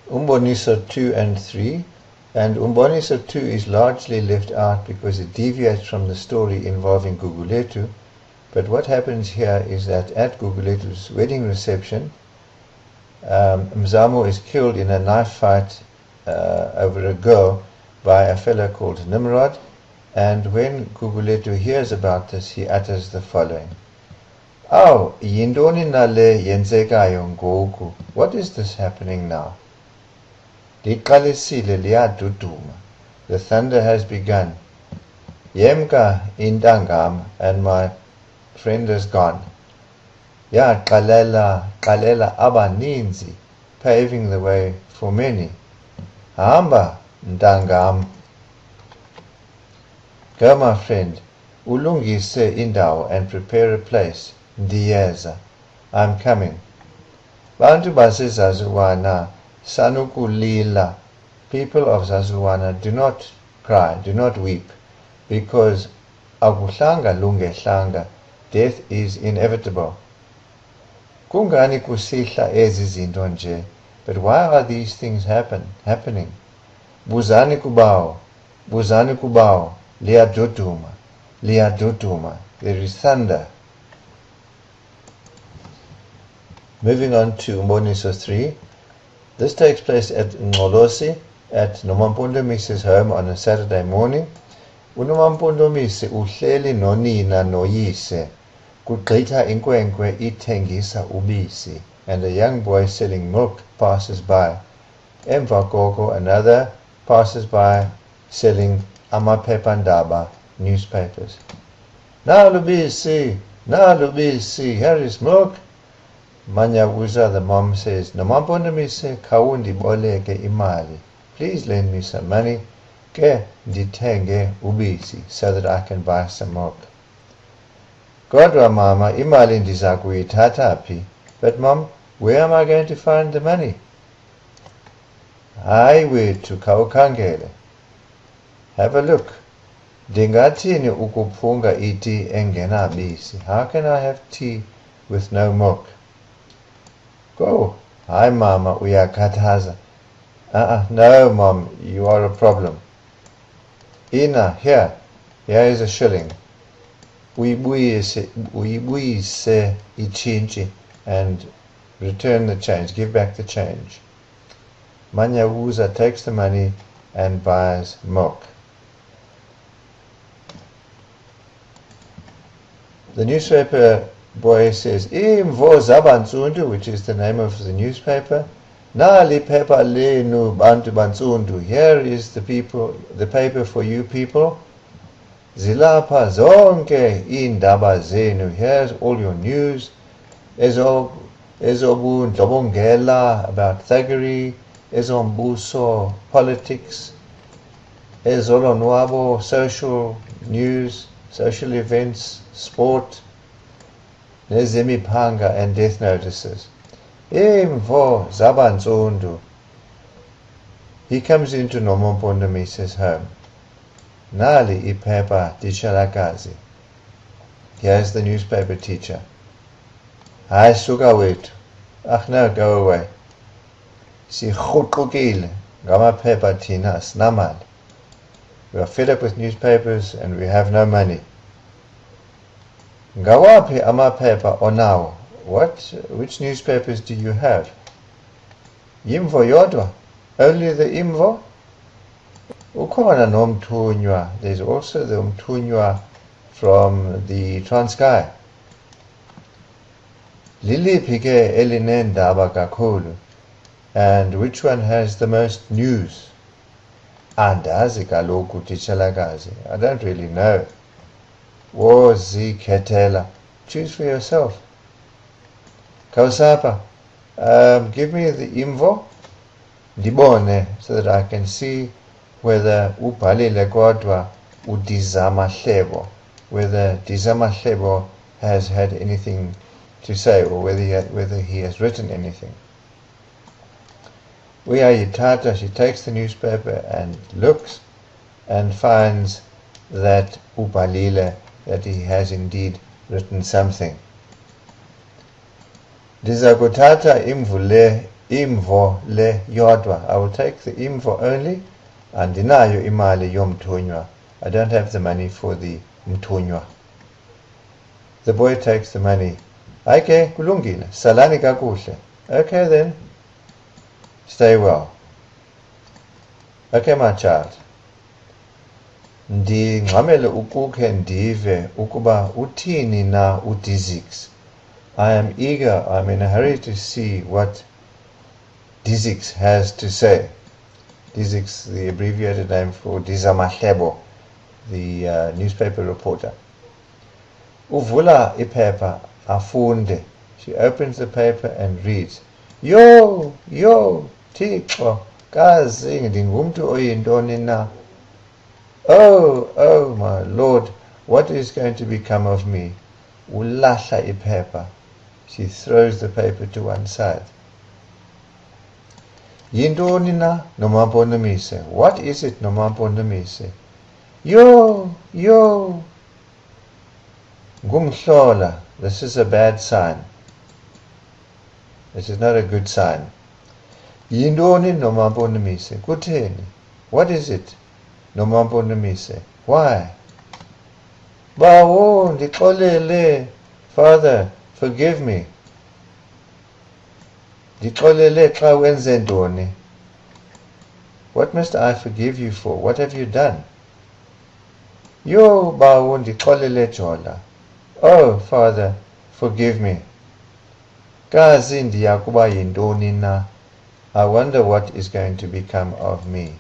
Umboniso 2 and 3, and Umboniso 2 is largely left out because it deviates from the story involving Guguletu. But what happens here is that at Guguletu's wedding reception, Mzamo is killed in a knife fight over a girl by a fellow called Nimrod, and when Guguletu hears about this, he utters the following: "Aw, yintoni nale yenzekayo ngoku? What is this happening now? Liqalisile liyaduduma. The thunder has begun. Yemka intangam, and my friend is gone. Ya qalela abaninzi, paving the way for many. Hamba ntangam. Go, my friend, ulungise indawo and prepare a place. Ndiyeza, I'm coming. Bantu baseZazuwana sanukulila. People of Zazuwana, do not cry, do not weep, because akuhlanga lungehlanga, death is inevitable. Kungani kusihla ezi zinto nje? But why are these things happening? Buzani Kubawo, liyaduduma, there is thunder. Moving on to Umboniso 3. This takes place at Ngqolosi, at NomaMpondomise's home on a Saturday morning. UNomaMpondomise uhleli nonina noyise. Kugqitha inkwenkwe ithengisa ubisi, and a young boy selling milk passes by. Emva koko, another passes by selling amaphephandaba, newspapers. Na lubisi, here is milk. Manyavuza, the mom, says, "NomaMpondomise khawundiboleke imali. Please lend me some money, ke ndithenge ubisi, so that I can buy some milk." Kodwa mama, imali ndiza kuyithatha phi? But mom, where am I going to find the money? Hayi wethu, khawukhangele. Have a look. Ndingathini ukuphunga iti engenabisi? How can I have tea with no milk? Go. Hi mama, uyakhathaza. No mom, you are a problem. Ina, here is a shilling. Uyibuyise ichinchi and return the change, give back the change. Manyavuza takes the money and buys milk. The newspaper boy says, "Imvo zabansundu," which is the name of the newspaper. "Nali pepa lenu bantu bansundu." Here is the paper for you people. "Zilapha zonke indaba zenu." Here's all your news. Ezobundlobongela, about thuggery. Ezombuso, politics. Ezolonwabo, social news, social events, sport. Nezimipanga, and death notices. Imvo zabansundu. He comes into NomaMpondomise's home. Nali ipepa tichalakazi. Here's the newspaper teacher. Hayi suka wethu. No, go away. Sikhuqukile ngamaphepha thina asinamali. We are fed up with newspapers and we have no money. Ngawaphi amaphepha onawo? Which newspapers do you have? Imvo yodwa? Only the Imvo? Ukhona nomthunywa. There's also the umthunywa from the Transkei. Liliphi ke elinendaba kakhulu? And which one has the most news? Andazi kaloku titshalakazi. I don't really know. Wozikhethela. Choose for yourself. Kausapa, give me the Imvo, ndibone, so that I can see whether ubhalile kodwa udizamahlebo, whether Dizamahlebo has had anything to say, or whether he has written anything. Uyayithatha, she takes the newspaper and looks and finds that ubhalile, that he has indeed written something. Ndizakuthatha imvu le imvo le yodwa. I will take the imvo only. Andinayo imali yomthunywa. I don't have the money for the mthunywa. The boy takes the money. Okay, kulungile. Salani kakuhle. Okay then. Stay well. Okay, my child. Ndingxamele ukukhe ndive ukuba uthini na uDizix. I am eager, I'm in a hurry to see what Dizix has to say. Dizix, the abbreviated name for Dizamahlebo, the newspaper reporter. Uvula iphepha afunde. She opens the paper and reads. Yo, Thixo, kazi ndingumntu oyintoni na. Oh, my Lord, what is going to become of me? Ulahla iphepha. She throws the paper to one side. Yintoni na NomaMpondomise? What is it, NomaMpondomise? Yo, Ngumhlola. This is a bad sign. This is not a good sign. Yintoni NomaMpondomise? Kutheni? What is it, NomaMpondomise? Why? Bawo, ndixolele. Father, forgive me. Ndixolele xa wenze ntoni? What must I forgive you for? What have you done? Yo, bawo, ndixolele jola. Oh, Father, forgive me. Kazi ndiyakuba yintoni na. I wonder what is going to become of me.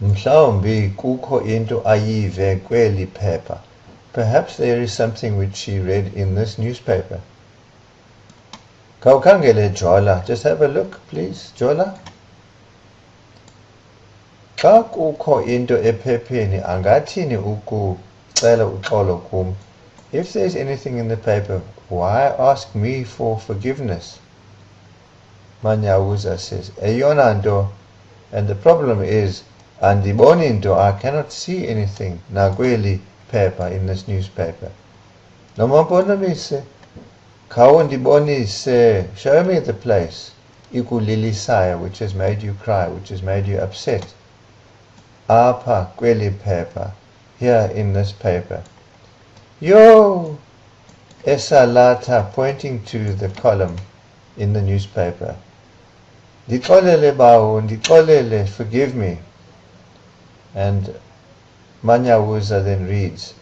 Mhlawumbi kukho into ayive kweli phepha. Perhaps there is something which she read in this newspaper. Khawukhangele Jola. Just have a look, please, Jola. Xa kukho into ephepheni angathini ukucela uxolo kum? If there is anything in the paper, why ask me for forgiveness? Manyawuza says, eyona nto, and the problem is, andiboni nto, I cannot see anything nakweli paper in this newspaper. NomaMpondomise, khawundibonise, show me the place, ikulilisayo, which has made you cry, which has made you upset. Apa kweli paper, here in this paper. Yo, esalata, pointing to the column in the newspaper. Ndixolele bawo, ndixolele, forgive me. And Manyawuza then reads,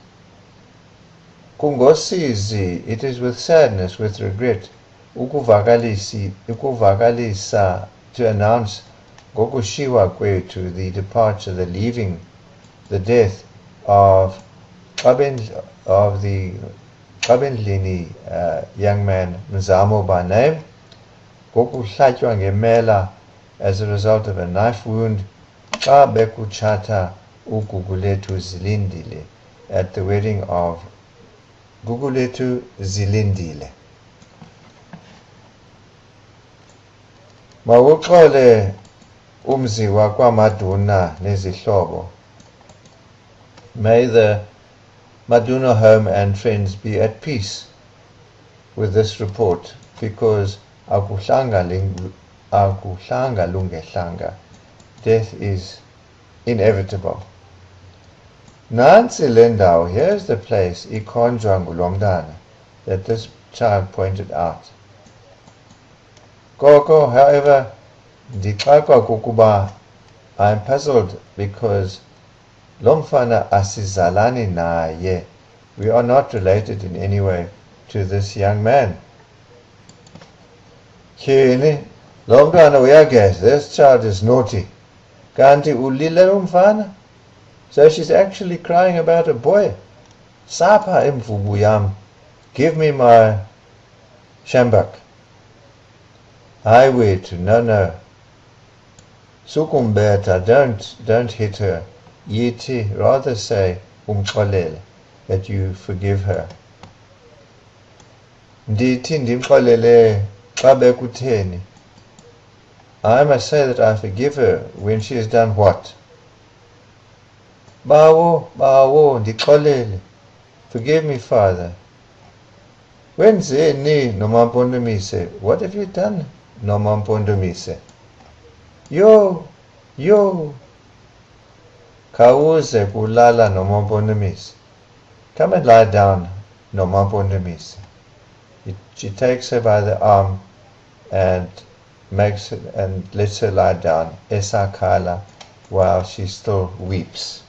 Kungosizi, it is with sadness, with regret, ukuvakalisa, to announce ngokushiwa kwethu, the departure, the leaving, the death of the Kabendlini young man Mzamo by name, ngokuhlatywa ngemela as a result of a knife wound, xa bekutshata uGugulethu Zilindile, at the wedding of Gugulethu Zilindile. Mawuxole umzi wakwaMaduna nezihlobo. May the Maduna home and friends be at peace with this report, because akuhlanga lungehlanga. Death is inevitable. Nansi lendawo, here's the place, ikhonjwa ngulomntana, that this child pointed out. Koko, however, ndixakwa kukuba, I'm puzzled because lomfana asizalani naye. We are not related in any way to this young man. Tyhini, lomntana uyageza, this child is naughty. Kanti ulile umfana? So she's actually crying about a boy. Sapa imvubu yam, give me my shambak. Highway to no. Sukumbeta, don't hit her. Yiti, rather say umxolele, that you forgive her. Ndithi ndimxolele xa bekutheni. I must say that I forgive her when she has done what? Bawo, ndixolele. Forgive me, Father. Wenzeni, NomaMpondomise? What have you done, NomaMpondomise? Yo, yo. Khawuze kulala, NomaMpondomise. Come and lie down, NomaMpondomise. She takes her by the arm and lets her lie down, esakhala, while she still weeps.